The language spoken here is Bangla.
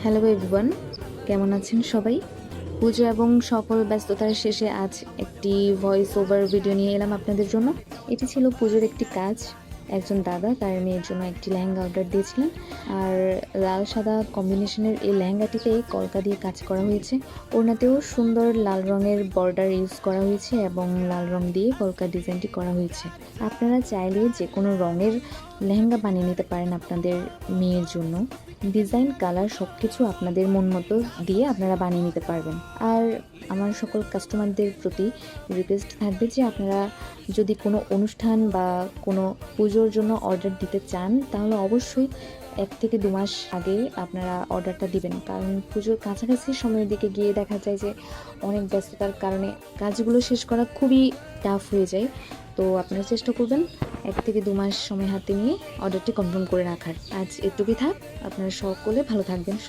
হ্যালো এভরিওয়ান, কেমন আছেন সবাই? পুজো এবং সকল ব্যস্ততার শেষে আজ একটি ভয়েস ওভার ভিডিও নিয়ে এলাম আপনাদের জন্য। এটি ছিল পুজোর একটি কাজ। একজন দাদা তার মেয়ের জন্য একটি লেহেঙ্গা অর্ডার দিয়েছিলেন, আর লাল সাদা কম্বিনেশনের এই লেহেঙ্গাটিতে কলকা দিয়ে কাজ করা হয়েছে। ওড়নাতেও সুন্দর লাল রঙের বর্ডার ইউজ করা হয়েছে এবং লাল রং দিয়ে কলকা ডিজাইনটি করা হয়েছে। আপনারা চাইলে যে কোনো রঙের লেহেঙ্গা বানিয়ে নিতে পারেন আপনাদের মেয়ের জন্য। ডিজাইন, কালার সব কিছু আপনাদের মন মতো দিয়ে আপনারা বানিয়ে নিতে পারবেন। আর আমার সকল কাস্টমারদের প্রতি রিকোয়েস্ট থাকবে যে আপনারা যদি কোনো অনুষ্ঠান বা কোনো পুজোর জন্য অর্ডার দিতে চান, তাহলে অবশ্যই 1 থেকে 2 মাস আগে আপনারা অর্ডারটা দিবেন, কারণ পুজোর কাছাকাছি সময়ের দিকে গিয়ে দেখা যায় যে অনেক ব্যস্ততার কারণে কাজগুলো শেষ করা খুবই টাফ হয়ে যায়। তো আপনারা চেষ্টা করবেন 1 থেকে 2 মাস সময় হাতে নিয়ে অর্ডারটি কনফার্ম করে রাখার। আজ এটুকুই থাক। আপনারা সকলে ভালো থাকবেন।